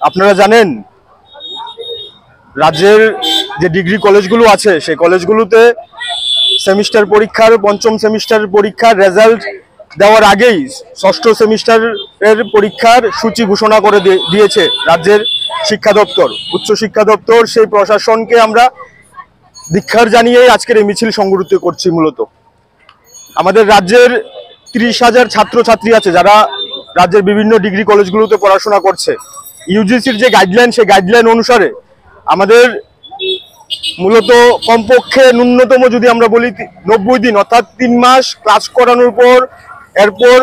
আপনারা জানেন রাজ্যের যে ডিগ্রি কলেজগুলো আছে সেই কলেজগুলোতে সেমিস্টার পরীক্ষার পঞ্চম সেমিস্টারের পরীক্ষার রেজাল্ট দেওয়ার আগেই ষষ্ঠ সেমিস্টারের পরীক্ষার সূচি ঘোষণা করে দিয়েছে রাজ্যের শিক্ষা দপ্তর, উচ্চ শিক্ষা দপ্তর। সেই প্রশাসনকে আমরা ধিক্কার জানিয়ে আজকের এই মিছিল সংগঠিত করছি। মূলত আমাদের রাজ্যের 30,000 ছাত্রছাত্রী আছে যারা রাজ্যের বিভিন্ন ডিগ্রি কলেজগুলোতে পড়াশোনা করছে। ইউজিসির যে গাইডলাইন, সেই গাইডলাইন অনুসারে আমাদের মূলত কমপক্ষে ন্যূনতম যদি আমরা বলি 90 দিন অর্থাৎ 3 মাস ক্লাস করানোর পর এরপর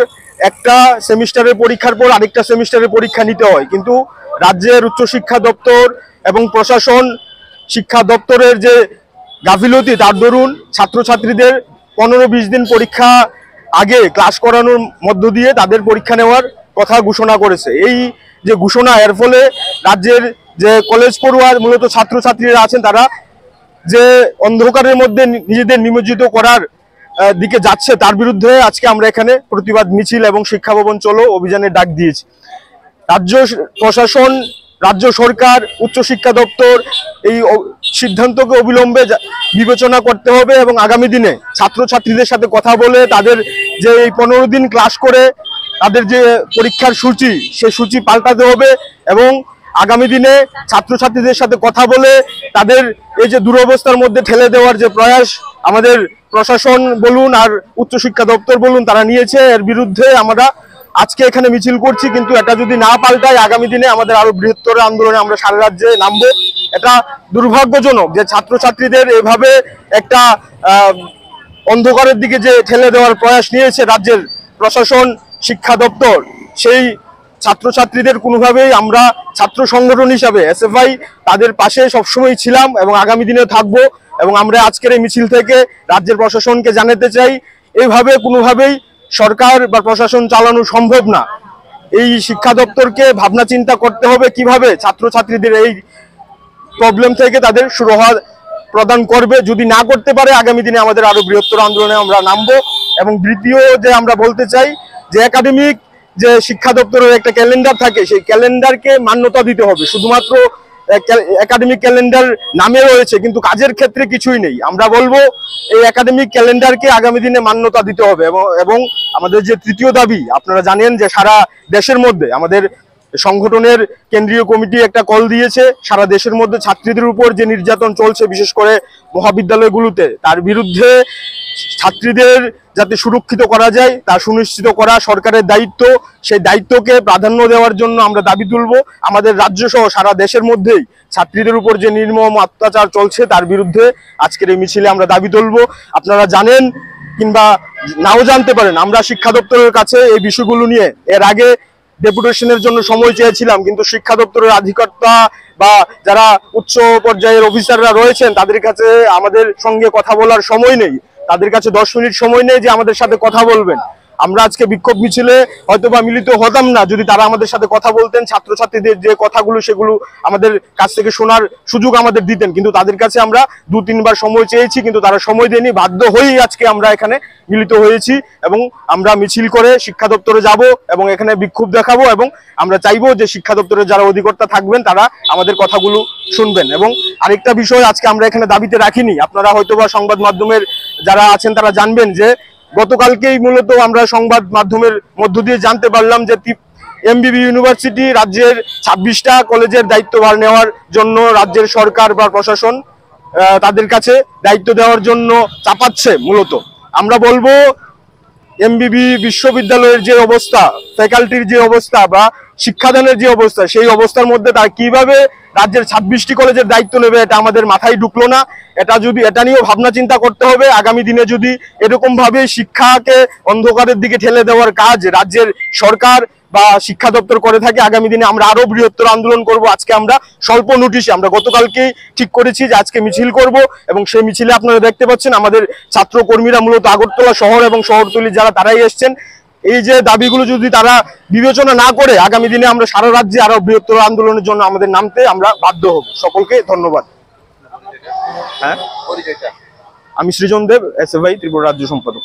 একটা সেমিস্টারের পরীক্ষার পর আরেকটা সেমিস্টারের পরীক্ষা নিতে হয়। কিন্তু রাজ্যের উচ্চশিক্ষা দপ্তর এবং প্রশাসন শিক্ষা দপ্তরের যে গাফিলতি, তার দরুন ছাত্রছাত্রীদের 15-20 দিন পরীক্ষা আগে ক্লাস করানোর মধ্য দিয়ে তাদের পরীক্ষা নেওয়ার কথা ঘোষণা করেছে। এই যে ঘোষণা, এর ফলে রাজ্যের যে কলেজ পড়ুয়ার মূলত ছাত্রছাত্রীরা আছেন তারা যে অন্ধকারের মধ্যে নিজেদের নিমজ্জিত করার দিকে যাচ্ছে, তার বিরুদ্ধে আজকে আমরা এখানে প্রতিবাদ মিছিল এবং শিক্ষা ভবন চলো অভিযানের ডাক দিয়েছি। রাজ্য প্রশাসন, রাজ্য সরকার, উচ্চশিক্ষা দপ্তর এই সিদ্ধান্তকে অবিলম্বে বিবেচনা করতে হবে এবং আগামী দিনে ছাত্রছাত্রীদের সাথে কথা বলে তাদের যে এই 15 দিন ক্লাস করে তাদের যে পরীক্ষার সূচি, সেই সূচি পাল্টাতে হবে এবং আগামী দিনে ছাত্রছাত্রীদের সাথে কথা বলে তাদের এই যে দুরবস্থার মধ্যে ঠেলে দেওয়ার যে প্রয়াস আমাদের প্রশাসন বলুন আর উচ্চশিক্ষা দপ্তর বলুন তারা নিয়েছে, এর বিরুদ্ধে আমরা আজকে এখানে মিছিল করছি। কিন্তু এটা যদি না পাল্টায় আগামী দিনে আমাদের আরো বৃহত্তর আন্দোলনে আমরা সারা রাজ্যে নামবো। এটা দুর্ভাগ্যজনক যে ছাত্রছাত্রীদের এভাবে একটা অন্ধকারের দিকে যে ঠেলে দেওয়ার প্রয়াস নিয়েছে রাজ্যের প্রশাসন, শিক্ষা দপ্তর। সেই ছাত্রছাত্রীদের কোনোভাবেই আমরা ছাত্র সংগঠন হিসাবে এসএফআই তাদের পাশে সবসময় ছিলাম এবং আগামী দিনে থাকবো। এবং আমরা আজকের এই মিছিল থেকে রাজ্যের প্রশাসনকে জানাতে চাই, এইভাবে কোনোভাবেই সরকার বা প্রশাসন চালানো সম্ভব না। এই শিক্ষা দপ্তরকে ভাবনা চিন্তা করতে হবে কিভাবে ছাত্রছাত্রীদের এই প্রবলেম থেকে তাদের সুরাহা প্রদান করবে। যদি না করতে পারে আগামী দিনে আমাদের আরো বৃহত্তর আন্দোলনে আমরা নামবো। এবং দ্বিতীয় যে আমরা বলতে চাই যে একাডেমিক যে শিক্ষা দপ্তরের একটা ক্যালেন্ডার থাকে, সেই ক্যালেন্ডারকে মান্যতা দিতে হবে। শুধুমাত্র একাডেমিক ক্যালেন্ডার নামে রয়েছে কিন্তু কাজের ক্ষেত্রে কিছুই নেই। আমরা বলবো এই একাডেমিক ক্যালেন্ডারকে আগামী দিনে মান্যতা দিতে হবে। এবং আমাদের যে তৃতীয় দাবি, আপনারা জানেন যে সারা দেশের মধ্যে আমাদের সংগঠনের কেন্দ্রীয় কমিটি একটা কল দিয়েছে, সারা দেশের মধ্যে ছাত্রীদের উপর যে নির্যাতন চলছে বিশেষ করে মহাবিদ্যালয়গুলোতে, তার বিরুদ্ধে ছাত্রীদের যাতে সুরক্ষিত করা যায় তা সুনিশ্চিত করা সরকারের দায়িত্ব। সেই দায়িত্বকে প্রাধান্য দেওয়ার জন্য আমরা দাবি তুলব। আমাদের রাজ্য সহ সারা দেশের মধ্যেই ছাত্রীদের উপর যে নির্মম অত্যাচার চলছে তার বিরুদ্ধে আজকের এই মিছিলে আমরা দাবি তুলব। আপনারা জানেন কিংবা নাও জানতে পারেন, আমরা শিক্ষা দপ্তরের কাছে এই বিষয়গুলো নিয়ে এর আগে ডেপুটেশনের জন্য সময় চেয়েছিলাম, কিন্তু শিক্ষা দপ্তরের আধিকারিকতা বা যারা উচ্চ পর্যায়ের অফিসাররা রয়েছেন তাদের কাছে আমাদের সঙ্গে কথা বলার সময় নেই। তাদের কাছে 10 মিনিট সময় নেই যে আমাদের সাথে কথা বলবেন। আমরা আজকে বিক্ষোভ মিছিলে হয়তোবা মিলিত হতাম না যদি তারা আমাদের সাথে কথা বলতেন, ছাত্রছাত্রীদের যে কথাগুলো সেগুলো আমাদের কাছ থেকে শোনার সুযোগ আমাদের দিতেন। কিন্তু তাদের কাছে আমরা 2-3 বার সময় চেয়েছি কিন্তু তারা সময় দেয়নি। বাধ্য হয়েই আজকে আমরা এখানে মিলিত হয়েছি এবং আমরা মিছিল করে শিক্ষা দপ্তরে যাব এবং এখানে বিক্ষোভ দেখাবো। এবং আমরা চাইবো যে শিক্ষা দপ্তরের যারা অধিকর্তা থাকবেন তারা আমাদের কথাগুলো শুনবেন। এবং আরেকটা বিষয় আজকে আমরা এখানে দাবিতে রাখিনি, আপনারা হয়তোবা সংবাদ মাধ্যমের যারা আছেন তারা জানবেন যে গতকালকেই মূলত আমরা সংবাদ মাধ্যমের মধ্য দিয়ে জানতে পারলাম যে এমবিবি ইউনিভার্সিটি রাজ্যের 26টা কলেজের দায়িত্বভার নেওয়ার জন্য রাজ্যের সরকার বা প্রশাসন তাদের কাছে দায়িত্ব দেওয়ার জন্য চাপাচ্ছে। মূলত আমরা বলবো এমবিবি বিশ্ববিদ্যালয়ের যে অবস্থা, ফ্যাকাল্টির যে অবস্থা বা শিক্ষাদানের যে অবস্থা, সেই অবস্থার মধ্যে তারা কিভাবে রাজ্যের 26টি কলেজের দায়িত্ব নেবে এটা আমাদের মাথায় ঢুকলো না। এটা নিয়েও ভাবনা চিন্তা করতে হবে। আগামী দিনে যদি এরকম ভাবে শিক্ষাকে অন্ধকারের দিকে ঠেলে দেওয়ার কাজ রাজ্যের সরকার বা শিক্ষা দপ্তর করে থাকে, আগামী দিনে আমরা আরো বৃহত্তর আন্দোলন করব। আজকে আমরা স্বল্প নোটিশে আমরা গতকালকেই ঠিক করেছি যে আজকে মিছিল করব এবং সেই মিছিলে আপনারা দেখতে পাচ্ছেন আমাদের ছাত্র কর্মীরা মূলত আগরতলা শহর এবং শহরতলি যারা তারাই এসছেন। এই যে দাবিগুলো যদি তারা বিবেচনা না করে আগামী দিনে আমরা সারা রাজ্যে আরো বৃহত্তর আন্দোলনের জন্য আমাদের নামতে আমরা বাধ্য হব। সকলকে ধন্যবাদ। হ্যাঁ, আমি সৃজন দেব, এসএফআই ত্রিপুরা রাজ্য সম্পাদক।